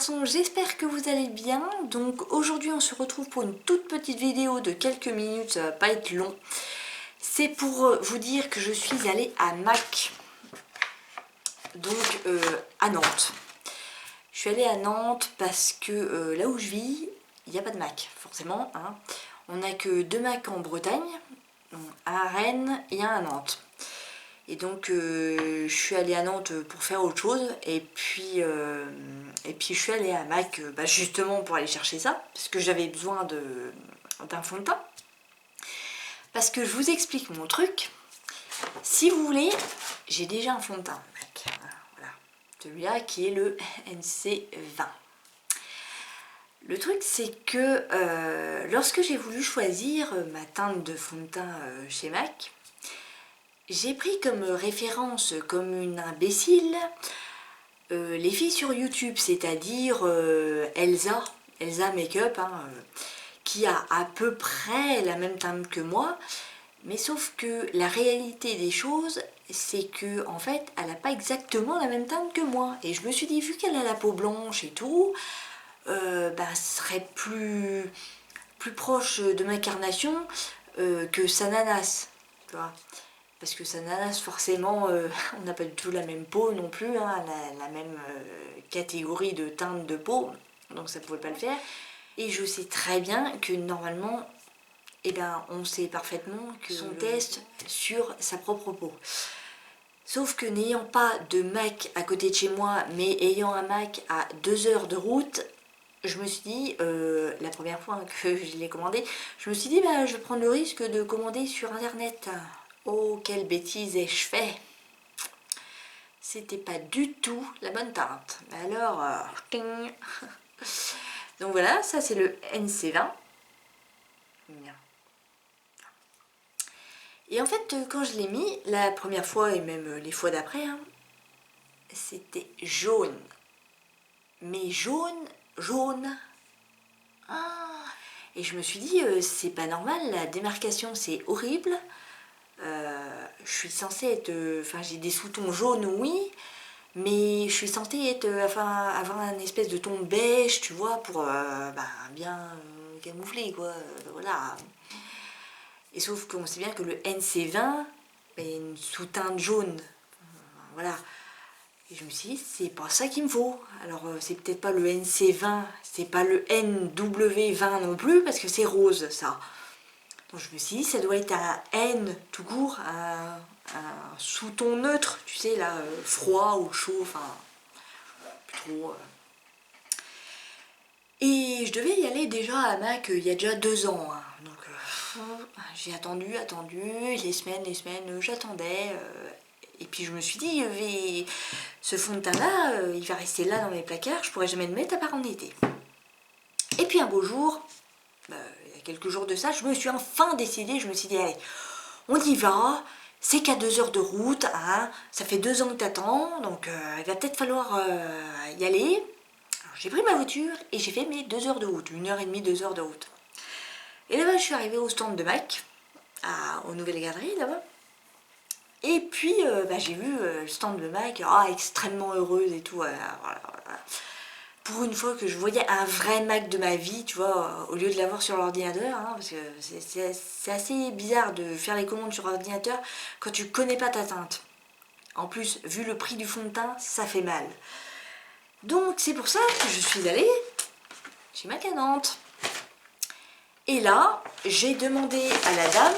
garçons, j'espère que vous allez bien. Donc aujourd'hui on se retrouve pour une toute petite vidéo de quelques minutes, ça va pas être long. C'est pour vous dire que je suis allée à Mac, donc à Nantes. Je suis allée à Nantes parce que là où je vis, il n'y a pas de Mac, forcément. Hein. On n'a que 2 Mac en Bretagne, un à Rennes et un à Nantes. Et donc je suis allée à Nantes pour faire autre chose et puis je suis allée à Mac justement pour aller chercher ça parce que j'avais besoin d'un fond de teint. Parce que je vous explique mon truc. Si vous voulez, j'ai déjà un fond de teint Mac. Voilà. Celui-là qui est le NC20. Le truc c'est que lorsque j'ai voulu choisir ma teinte de fond de teint chez Mac, j'ai pris comme référence, comme une imbécile, les filles sur YouTube, c'est-à-dire Elsa Makeup, hein, qui a à peu près la même teinte que moi, mais sauf que la réalité des choses, c'est que en fait, elle n'a pas exactement la même teinte que moi. Et je me suis dit, vu qu'elle a la peau blanche et tout, ce serait plus proche de ma carnation que Sananas, tu vois. Parce que Sananas, forcément, on n'a pas du tout la même peau non plus, hein, la même catégorie de teinte de peau, donc ça ne pouvait pas le faire. Et je sais très bien que normalement, on sait parfaitement que son test sur sa propre peau. Sauf que n'ayant pas de Mac à côté de chez moi, mais ayant un Mac à 2 heures de route, je me suis dit, la première fois que je l'ai commandé, je me suis dit, je vais prendre le risque de commander sur internet. Oh, quelle bêtise ai-je fait! C'était pas du tout la bonne teinte. Alors, ting. Donc voilà, ça c'est le NC20. Et en fait, quand je l'ai mis, la première fois et même les fois d'après, hein, c'était jaune. Mais jaune. Ah. Et je me suis dit, c'est pas normal, la démarcation c'est horrible. Je suis censée être, j'ai des sous-tons jaunes, oui, mais je suis censée être, avoir un espèce de ton beige, tu vois, pour bien camoufler, quoi, voilà. Et sauf qu'on sait bien que le NC20 est une sous-teinte jaune, voilà. Et je me suis dit, c'est pas ça qu'il me faut. Alors, c'est peut-être pas le NC20, c'est pas le NW20 non plus, parce que c'est rose, ça. Donc je me suis dit, ça doit être un N tout court, un sous-ton neutre, tu sais, là, froid ou chaud, enfin, trop. Et je devais y aller déjà à Mac il y a déjà 2 ans. Hein. Donc j'ai attendu, les semaines, j'attendais. Et puis je me suis dit, ce fond de teint-là, il va rester là dans mes placards, je pourrais jamais le mettre à part en été. Et puis un beau jour, il y a quelques jours de ça, je me suis enfin décidée, je me suis dit, allez, on y va, c'est qu'à 2 heures de route, hein, ça fait 2 ans que t'attends, donc il va peut-être falloir y aller. Alors j'ai pris ma voiture et j'ai fait mes 2 heures de route, 1h30, 2 heures de route. Et là-bas, je suis arrivée au stand de Mac, aux Nouvelles Galeries, là-bas. Et puis, j'ai vu le stand de Mac, extrêmement heureuse et tout, voilà. Pour une fois que je voyais un vrai Mac de ma vie, tu vois, au lieu de l'avoir sur l'ordinateur, hein, parce que c'est assez bizarre de faire les commandes sur ordinateur quand tu connais pas ta teinte. En plus, vu le prix du fond de teint, ça fait mal. Donc c'est pour ça que je suis allée chez Mac à Nantes. Et là, j'ai demandé à la dame,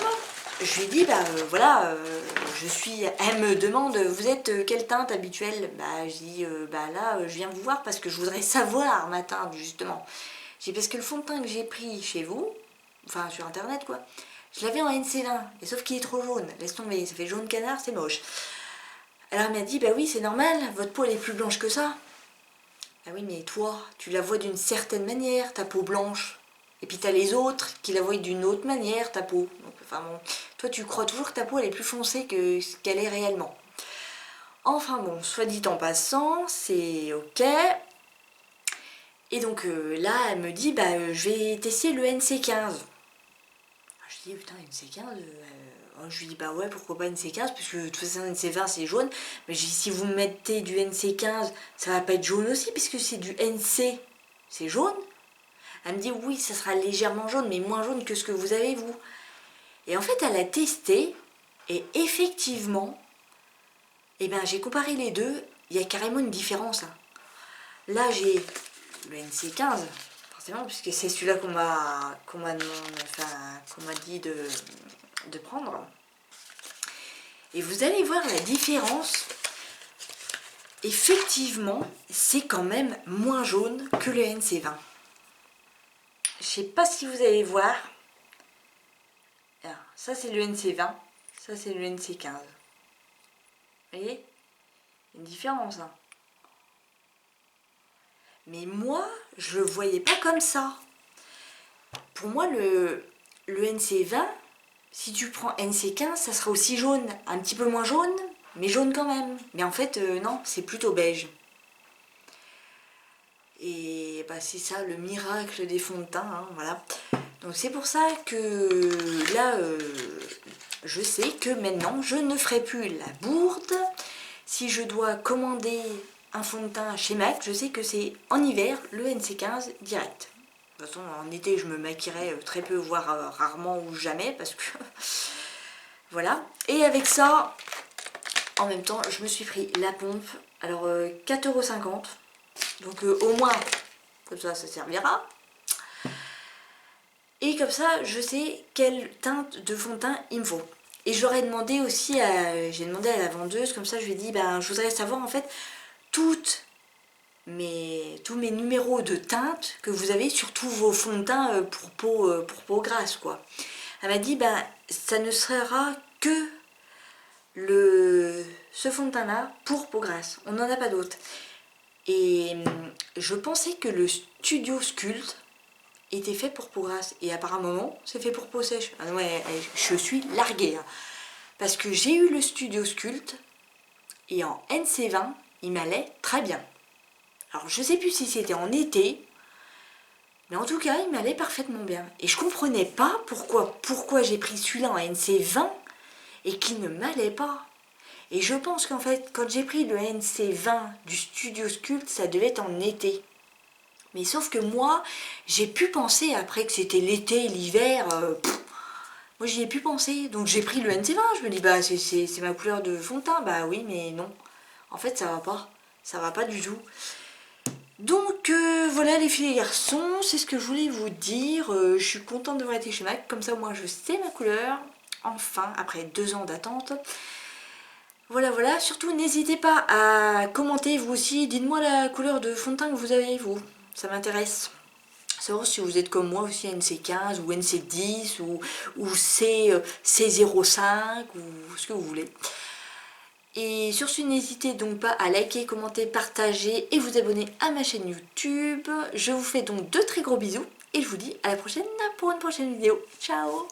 je lui ai dit, elle me demande, vous êtes quelle teinte habituelle? Je dis, là, je viens vous voir parce que je voudrais savoir ma teinte, justement. J'ai parce que le fond de teint que j'ai pris chez vous, enfin sur internet quoi, je l'avais en NC20, et sauf qu'il est trop jaune, laisse tomber, ça fait jaune canard, c'est moche. Alors elle m'a dit, oui c'est normal, votre peau elle est plus blanche que ça. Ah oui mais toi, tu la vois d'une certaine manière, ta peau blanche. Et puis t'as les autres qui la voient d'une autre manière, ta peau. Donc, toi tu crois toujours que ta peau elle est plus foncée que ce qu'elle est réellement. Enfin bon, soit dit en passant, c'est ok. Et donc là, elle me dit, je vais tester le NC15. Je dis, putain, NC15, Alors, je lui dis bah ouais, pourquoi pas NC15, parce que de toute façon NC20 c'est jaune. Mais j'ai dit, si vous mettez du NC15, ça va pas être jaune aussi, puisque c'est du NC, c'est jaune. Elle me dit oui, ça sera légèrement jaune, mais moins jaune que ce que vous avez vous. Et en fait, elle a testé, et effectivement, eh ben, j'ai comparé les deux, il y a carrément une différence. Là, j'ai le NC15, forcément, puisque c'est celui-là qu'on m'a dit de prendre. Et vous allez voir la différence. Effectivement, c'est quand même moins jaune que le NC20. Je sais pas si vous allez voir. Alors, ça c'est le NC20, ça c'est le NC15. Vous voyez? Une différence. Hein. Mais moi, je le voyais pas comme ça. Pour moi, le NC20, si tu prends NC15, ça sera aussi jaune. Un petit peu moins jaune, mais jaune quand même. Mais en fait, non, c'est plutôt beige. Et bah, c'est ça le miracle des fonds de teint, hein, voilà. Donc c'est pour ça que là, je sais que maintenant, je ne ferai plus la bourde. Si je dois commander un fond de teint chez MAC, je sais que c'est en hiver, le NC15 direct. De toute façon, en été, je me maquillerai très peu, voire rarement ou jamais, parce que... voilà. Et avec ça, en même temps, je me suis pris la pompe. Alors, 4,50 €. Donc au moins, comme ça servira. Et comme ça, je sais quelle teinte de fond de teint il me faut. Et j'aurais demandé aussi j'ai demandé à la vendeuse, comme ça je lui ai dit, ben, je voudrais savoir en fait tous mes numéros de teinte que vous avez sur tous vos fonds de teint pour peau grasse, quoi. Elle m'a dit, ben, ça ne sera que ce fond de teint là pour peau grasse. On n'en a pas d'autre. Et je pensais que le Studio Sculpt était fait pour peau grasse. Et apparemment, c'est fait pour peau sèche. Ah ouais, je suis larguée. Hein. Parce que j'ai eu le Studio Sculpt et en NC20, il m'allait très bien. Alors, je sais plus si c'était en été, mais en tout cas, il m'allait parfaitement bien. Et je comprenais pas pourquoi j'ai pris celui-là en NC20 et qu'il ne m'allait pas. Et je pense qu'en fait, quand j'ai pris le NC20 du Studio Sculpt, ça devait être en été. Mais sauf que moi, j'ai pu penser après que c'était l'été, l'hiver, moi j'y ai pu penser. Donc j'ai pris le NC20, je me dis, bah c'est ma couleur de fond de teint. Bah oui, mais non. En fait, ça va pas du tout. Donc voilà les filles et garçons, c'est ce que je voulais vous dire. Je suis contente d'avoir été chez MAC, comme ça moi je sais ma couleur. Enfin, après 2 ans d'attente. Voilà, surtout n'hésitez pas à commenter vous aussi, dites-moi la couleur de fond de teint que vous avez vous, ça m'intéresse. Savoir si vous êtes comme moi aussi NC15 ou NC10 ou C05 ou ce que vous voulez. Et sur ce, n'hésitez donc pas à liker, commenter, partager et vous abonner à ma chaîne YouTube. Je vous fais donc de très gros bisous et je vous dis à la prochaine pour une prochaine vidéo. Ciao!